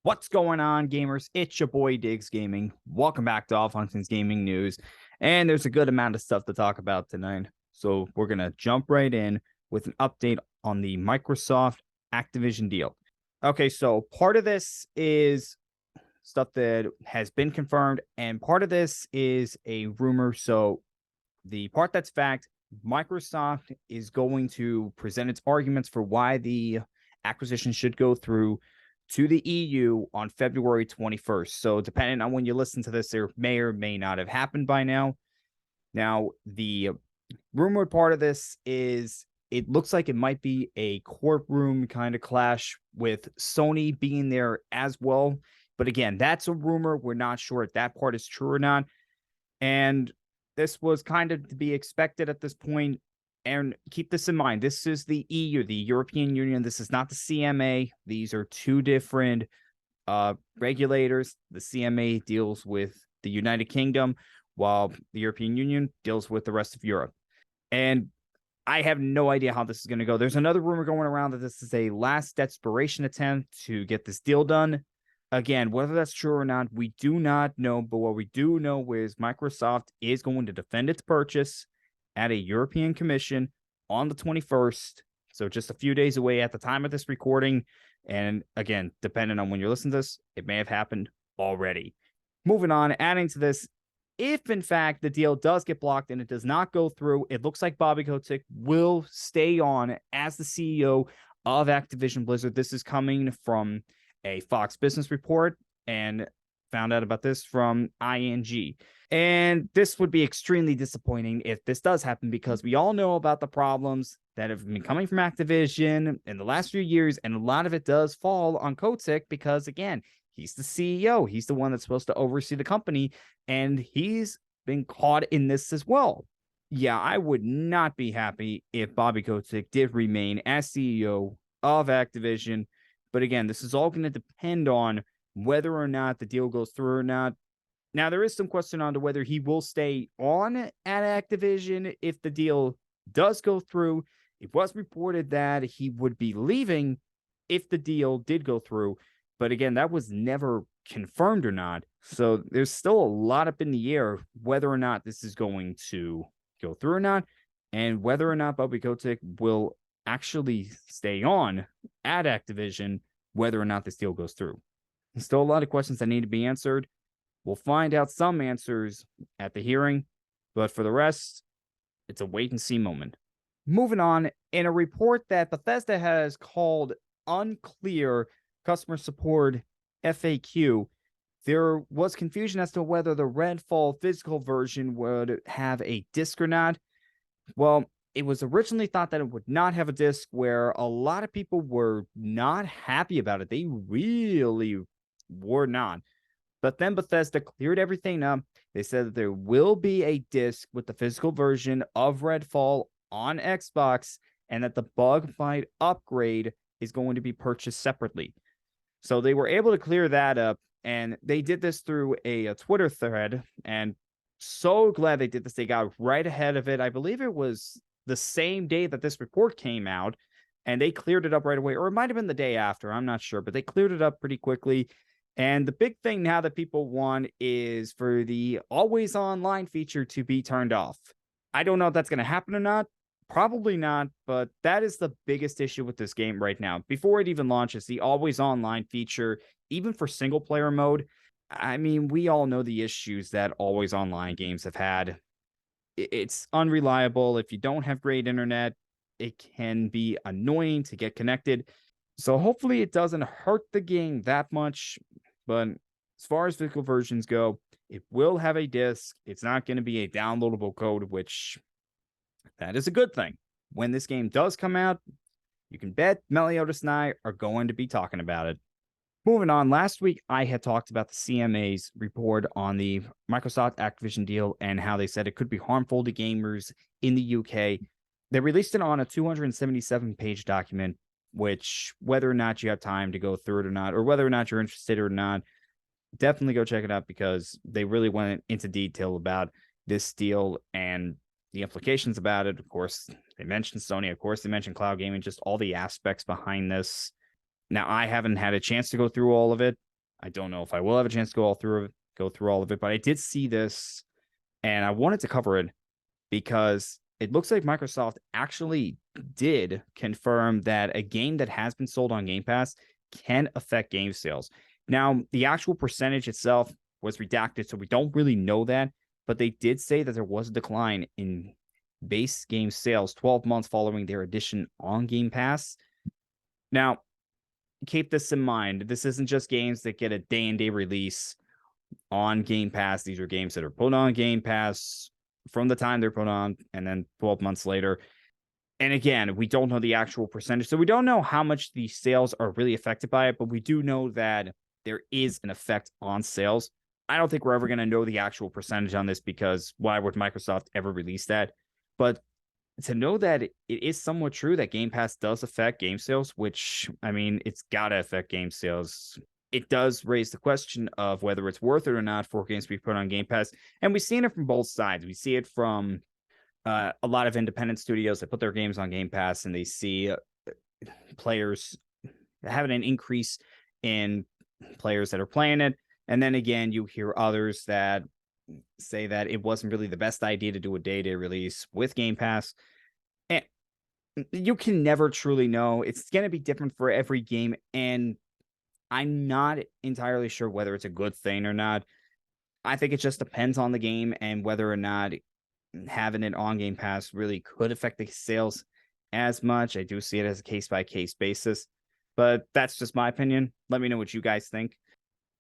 What's going on, gamers? It's your boy Diggs Gaming. Welcome back to All Functions Gaming News. And there's a good amount of stuff to talk about tonight. So we're going to jump right in with an update on the Microsoft Activision deal. Okay, so part of this is stuff that has been confirmed, and part of this is a rumor. So the part that's fact, Microsoft is going to present its arguments for why the acquisition should go through to the EU on February 21st. So, depending on when you listen to this, there may or may not have happened by now. Now, the rumored part of this is it looks like it might be a courtroom kind of clash with Sony being there as well. But again, that's a rumor. We're not sure if that part is true or not. And this was kind of to be expected at this point. And keep this in mind. This is the EU, the European Union. This is not the CMA. These are two different regulators. The CMA deals with the United Kingdom, while the European Union deals with the rest of Europe. And I have no idea how this is going to go. There's another rumor going around that this is a last desperation attempt to get this deal done. Again, whether that's true or not, we do not know. But what we do know is Microsoft is going to defend its purchase at a European Commission on the 21st. So just a few days away at the time of this recording. And again, depending on when you're listening to this, it may have happened already. Moving on, adding to this, if in fact the deal does get blocked and it does not go through, it looks like Bobby Kotick will stay on as the CEO of Activision Blizzard. This is coming from a Fox Business Report, and found out about this from ING. And this would be extremely disappointing if this does happen, because we all know about the problems that have been coming from Activision in the last few years, and a lot of it does fall on Kotick because, again, he's the CEO. He's the one that's supposed to oversee the company, and he's been caught in this as well. Yeah, I would not be happy if Bobby Kotick did remain as CEO of Activision. But again, this is all going to depend on whether or not the deal goes through or not. Now, there is some question on to whether he will stay on at Activision if the deal does go through. It was reported that he would be leaving if the deal did go through. But again, that was never confirmed or not. So there's still a lot up in the air whether or not this is going to go through or not, and whether or not Bobby Kotick will actually stay on at Activision, whether or not this deal goes through. There's still a lot of questions that need to be answered. We'll find out some answers at the hearing, but for the rest, it's a wait and see moment. Moving on, in a report that Bethesda has called unclear customer support FAQ, there was confusion as to whether the Redfall physical version would have a disc or not. Well, it was originally thought that it would not have a disc, where a lot of people were not happy about it. They really were not. But then Bethesda cleared everything up. They said that there will be a disc with the physical version of Redfall on Xbox, and that the bug fight upgrade is going to be purchased separately. So they were able to clear that up, and they did this through a Twitter thread, and so glad they did this. They got right ahead of it. I believe it was the same day that this report came out, and they cleared it up right away, or it might have been the day after. I'm not sure, but they cleared it up pretty quickly. And the big thing now that people want is for the always online feature to be turned off. I don't know if that's going to happen or not. Probably not, but that is the biggest issue with this game right now. Before it even launches, the always online feature, even for single player mode, I mean, we all know the issues that always online games have had. It's unreliable. If you don't have great internet, it can be annoying to get connected. So hopefully it doesn't hurt the game that much. But as far as physical versions go, it will have a disc. It's not going to be a downloadable code, which that is a good thing. When this game does come out, you can bet Meliodas and I are going to be talking about it. Moving on, last week I had talked about the CMA's report on the Microsoft Activision deal and how they said it could be harmful to gamers in the UK. They released it on a 277-page document, which, whether or not you have time to go through it or not, or whether or not you're interested or not, definitely go check it out, because they really went into detail about this deal and the implications about it. Of course, they mentioned Sony. Of course, they mentioned cloud gaming, just all the aspects behind this. Now, I haven't had a chance to go through all of it, I don't know if I will have a chance to go through all of it, but I did see this and I wanted to cover it because it looks like Microsoft actually did confirm that a game that has been sold on Game Pass can affect game sales. Now, the actual percentage itself was redacted, so we don't really know that, but they did say that there was a decline in base game sales 12 months following their addition on Game Pass. Now, keep this in mind. This isn't just games that get a day and day release on Game Pass. These are games that are put on Game Pass from the time they're put on and then 12 months later. And again, we don't know the actual percentage. So we don't know how much the sales are really affected by it, but we do know that there is an effect on sales. I don't think we're ever going to know the actual percentage on this because why would Microsoft ever release that? But to know that it is somewhat true that Game Pass does affect game sales, which, I mean, it's got to affect game sales. It does raise the question of whether it's worth it or not for games to be put on Game Pass. And we've seen it from both sides. We see it from a lot of independent studios that put their games on Game Pass and they see players having an increase in players that are playing it. And then again, you hear others that say that it wasn't really the best idea to do a day-to-day release with Game Pass. And you can never truly know. It's going to be different for every game. And I'm not entirely sure whether it's a good thing or not. I think it just depends on the game and whether or not having it on Game Pass really could affect the sales as much. I do see it as a case-by-case basis, but that's just my opinion. Let me know what you guys think.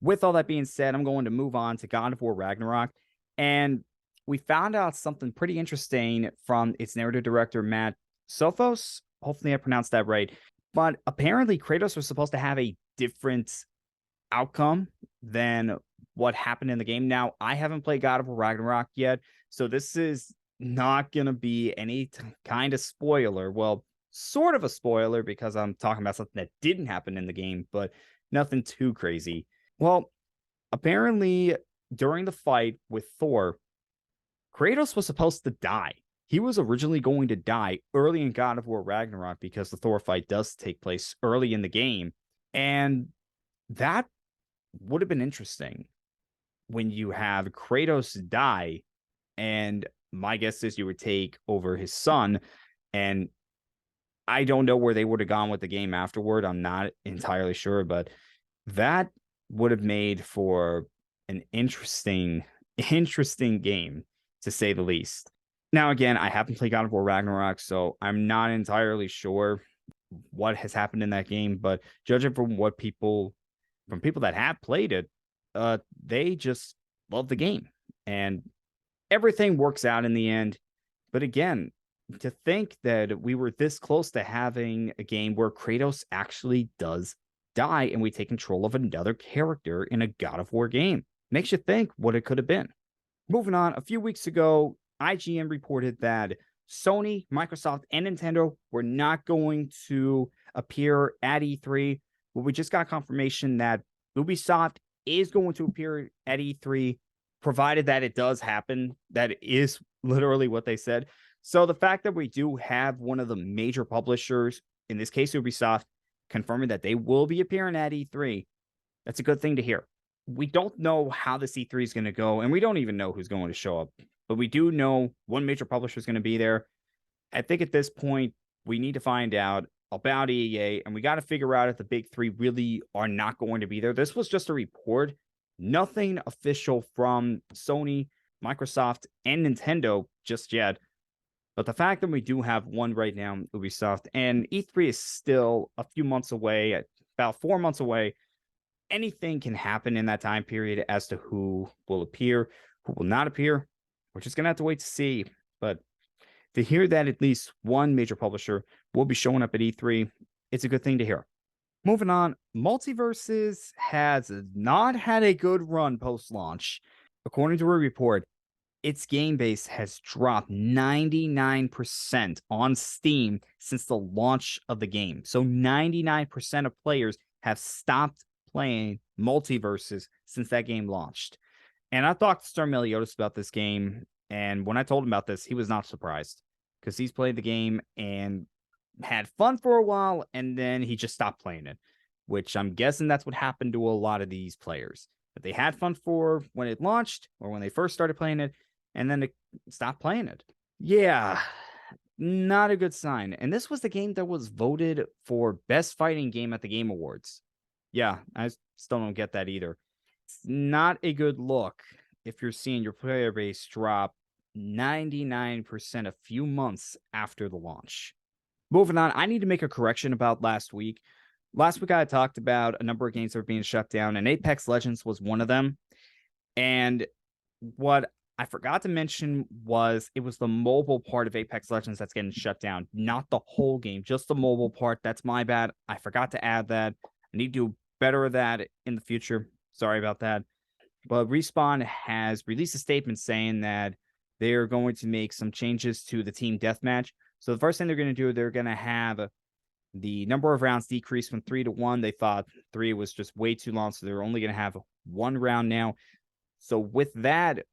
With all that being said, I'm going to move on to God of War Ragnarok, and we found out something pretty interesting from its narrative director, Matt Sophos. Hopefully I pronounced that right. But apparently Kratos was supposed to have a different outcome than what happened in the game. Now, I haven't played God of War Ragnarok yet, so this is not going to be any kind of spoiler. Well, sort of a spoiler because I'm talking about something that didn't happen in the game, but nothing too crazy. Well, apparently during the fight with Thor, Kratos was supposed to die. He was originally going to die early in God of War Ragnarok because the Thor fight does take place early in the game. And that would have been interesting when you have Kratos die. And my guess is you would take over his son. And I don't know where they would have gone with the game afterward. I'm not entirely sure, but that would have made for an interesting game, to say the least. Now, again, I haven't played God of War Ragnarok, so I'm not entirely sure what has happened in that game, but judging from people that have played it, they just love the game and everything works out in the end. But again, to think that we were this close to having a game where Kratos actually does die and we take control of another character in a God of War game makes you think what it could have been. Moving on, a few weeks ago, IGN reported that Sony, Microsoft, and Nintendo were not going to appear at E3. But we just got confirmation that Ubisoft is going to appear at E3, provided that it does happen. That is literally what they said. So the fact that we do have one of the major publishers, in this case Ubisoft, confirming that they will be appearing at E3, that's a good thing to hear. We don't know how this E3 is going to go, and we don't even know who's going to show up. But we do know one major publisher is going to be there. I think at this point, we need to find out about EA, and we got to figure out if the big three really are not going to be there. This was just a report, nothing official from Sony, Microsoft, and Nintendo just yet. But the fact that we do have one right now, Ubisoft, and E3 is still a few months away, about 4 months away, anything can happen in that time period as to who will appear, who will not appear. We're just going to have to wait to see. But to hear that at least one major publisher will be showing up at E3, it's a good thing to hear. Moving on, Multiversus has not had a good run post-launch. According to a report, its game base has dropped 99% on Steam since the launch of the game. So 99% of players have stopped playing Multiversus since that game launched. And I talked to Star Meliodas about this game, and when I told him about this, he was not surprised because he's played the game and had fun for a while, and then he just stopped playing it. which I'm guessing that's what happened to a lot of these players. That they had fun for when it launched or when they first started playing it, and then they stopped playing it. Yeah, not a good sign. And this was the game that was voted for best fighting game at the Game Awards. Yeah, I still don't get that either. It's not a good look if you're seeing your player base drop 99% a few months after the launch. Moving on, I need to make a correction about last week. Last week, I talked about a number of games that were being shut down, and Apex Legends was one of them. And what I forgot to mention was it was the mobile part of Apex Legends that's getting shut down, not the whole game, just the mobile part. That's my bad. I forgot to add that. I need to do better of that in the future. Sorry about that. But Respawn has released a statement saying that they're going to make some changes to the team deathmatch. So the first thing they're going to do, they're going to have the number of rounds decreased from 3 to 1. They thought 3 was just way too long, so they're only going to have 1 round now. So with that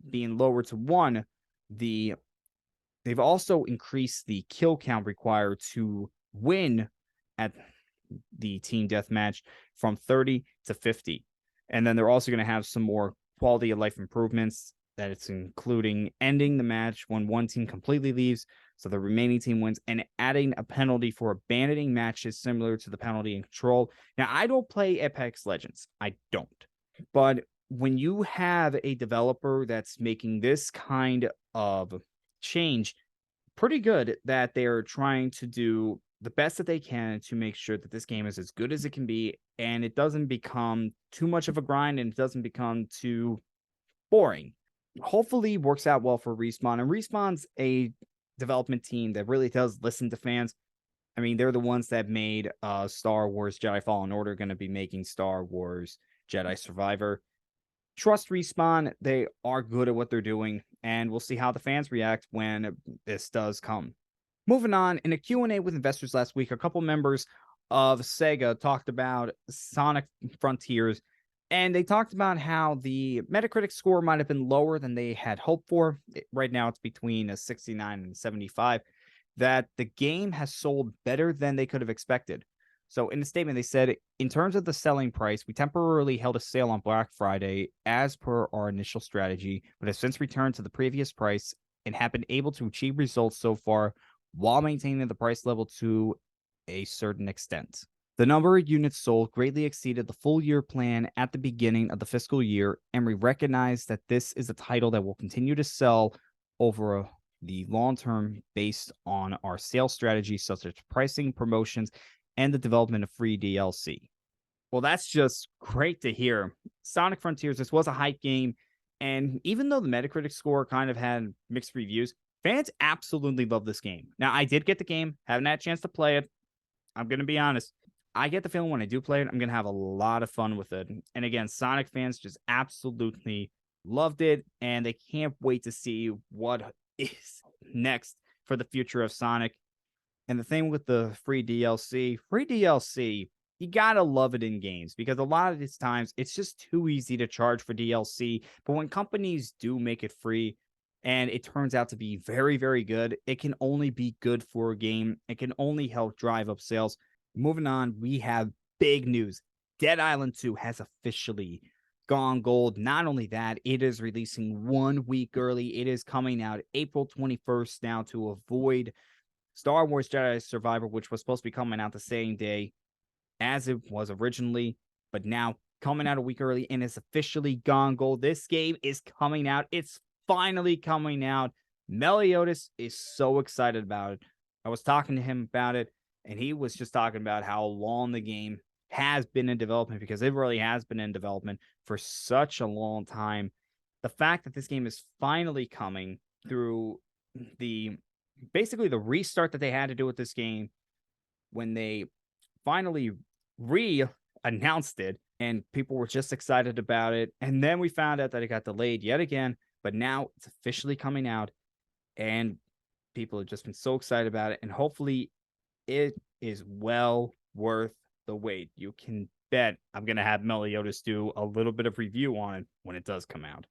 being lowered to 1, they've also increased the kill count required to win at the team deathmatch from 30 to 50. And then they're also going to have some more quality of life improvements that it's including ending the match when one team completely leaves, so the remaining team wins, and adding a penalty for abandoning matches similar to the penalty in Control. Now, I don't play Apex Legends. I don't. But when you have a developer that's making this kind of change, pretty good that they're trying to do the best that they can to make sure that this game is as good as it can be, and it doesn't become too much of a grind, and it doesn't become too boring. Hopefully works out well for Respawn, and Respawn's a development team that really does listen to fans. I mean, they're the ones that made Star Wars Jedi Fallen Order, going to be making Star Wars Jedi Survivor. Trust Respawn. They are good at what they're doing, and we'll see how the fans react when this does come. Moving on, in a Q&A with investors last week, a couple members of Sega talked about Sonic Frontiers, and they talked about how the Metacritic score might have been lower than they had hoped for. Right now, it's between a 69 and 75, that the game has sold better than they could have expected. So in the statement, they said, in terms of the selling price, we temporarily held a sale on Black Friday as per our initial strategy, but have since returned to the previous price and have been able to achieve results so far while maintaining the price level to a certain extent. The number of units sold greatly exceeded the full year plan at the beginning of the fiscal year, and we recognize that this is a title that will continue to sell over the long term based on our sales strategy, such as pricing, promotions, and the development of free DLC. Well, that's just great to hear. Sonic Frontiers, this was a hype game, and even though the Metacritic score kind of had mixed reviews, fans absolutely love this game. Now, I did get the game, haven't had a chance to play it. I'm going to be honest. I get the feeling when I do play it, I'm going to have a lot of fun with it. And again, Sonic fans just absolutely loved it, and they can't wait to see what is next for the future of Sonic. And the thing with the free DLC, you gotta love it in games, because a lot of these times it's just too easy to charge for DLC. But when companies do make it free and it turns out to be very, very good, it can only be good for a game. It can only help drive up sales. Moving on, we have big news. Dead Island 2 has officially gone gold. Not only that, it is releasing 1 week early. It is coming out April 21st now, to avoid Star Wars Jedi Survivor, which was supposed to be coming out the same day as it was originally, but now coming out a week early, and it's officially gone gold. This game is coming out. It's finally coming out. Meliodas is so excited about it. I was talking to him about it, and he was just talking about how long the game has been in development, because it really has been in development for such a long time. The fact that this game is finally coming through basically the restart that they had to do with this game when they finally announced it, and people were just excited about it. And then we found out that it got delayed yet again, but now it's officially coming out, and people have just been so excited about it. And hopefully it is well worth the wait. You can bet I'm going to have Meliodas do a little bit of review on it when it does come out.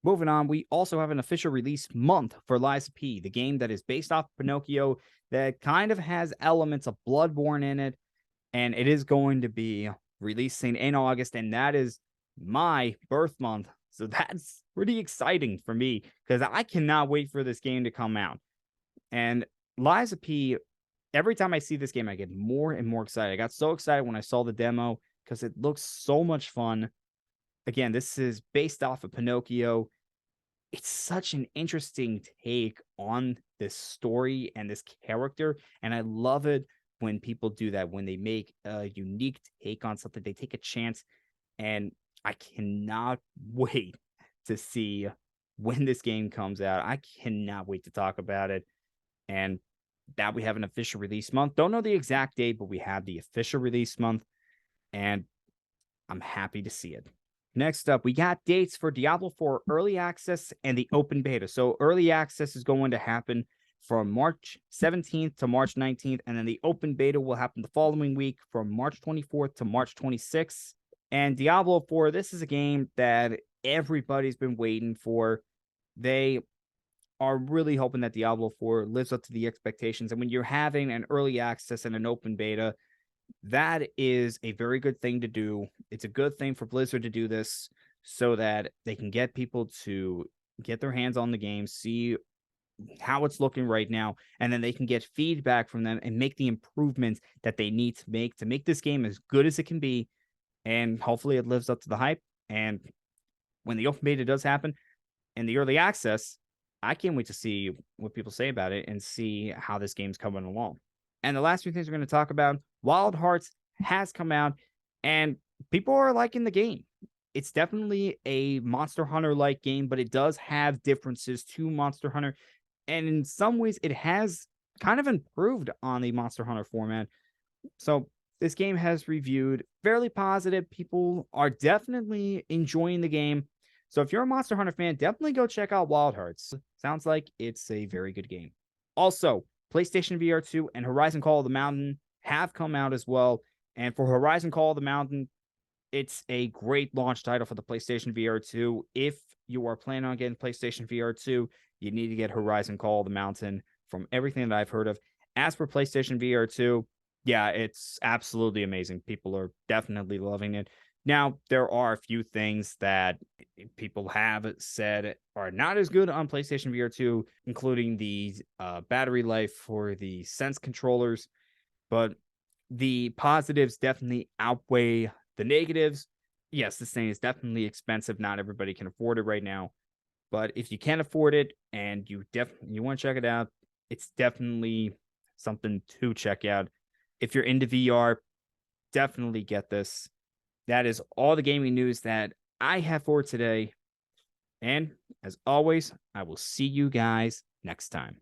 Moving on, we also have an official release month for Lies of P, the game that is based off Pinocchio, that kind of has elements of Bloodborne in it. and it is going to be releasing in August, and that is my birth month. So that's pretty exciting for me because I cannot wait for this game to come out. And Liza P, every time I see this game, I get more and more excited. I got so excited when I saw the demo because it looks so much fun. Again, this is based off of Pinocchio. It's such an interesting take on this story and this character. And I love it when people do that, when they make a unique take on something, they take a chance. And I cannot wait to see when this game comes out. I cannot wait to talk about it. And that we have an official release month. Don't know the exact date, but we have the official release month. And I'm happy to see it. Next up, we got dates for Diablo 4 early access and the open beta. So early access is going to happen from March 17th to March 19th, and then the open beta will happen the following week from March 24th to March 26th. And Diablo 4, this is a game that everybody's been waiting for. They are really hoping that Diablo 4 lives up to the expectations. And when you're having an early access and an open beta, that is a very good thing to do. It's a good thing for Blizzard to do this so that they can get people to get their hands on the game, see how it's looking right now, and then they can get feedback from them and make the improvements that they need to make this game as good as it can be. And hopefully it lives up to the hype. And when the open beta does happen and the early access, I can't wait to see what people say about it and see how this game's coming along. And the last few things we're going to talk about, Wild Hearts has come out and people are liking the game. It's definitely a Monster Hunter-like game, but it does have differences to Monster Hunter. And in some ways, it has kind of improved on the Monster Hunter format. So this game has reviewed fairly positive. People are definitely enjoying the game. So if you're a Monster Hunter fan, definitely go check out Wild Hearts. Sounds like it's a very good game. Also, PlayStation VR 2 and Horizon Call of the Mountain have come out as well. And for Horizon Call of the Mountain, it's a great launch title for the PlayStation VR 2. If you are planning on getting PlayStation VR 2, you need to get Horizon Call of the Mountain from everything that I've heard of. As for PlayStation VR 2, yeah, it's absolutely amazing. People are definitely loving it. Now, there are a few things that people have said are not as good on PlayStation VR 2, including the battery life for the Sense controllers, but the positives definitely outweigh the negatives. Yes, this thing is definitely expensive. Not everybody can afford it right now, but if you can afford it and you want to check it out, it's definitely something to check out. If you're into VR, definitely get this. That is all the gaming news that I have for today. And as always, I will see you guys next time.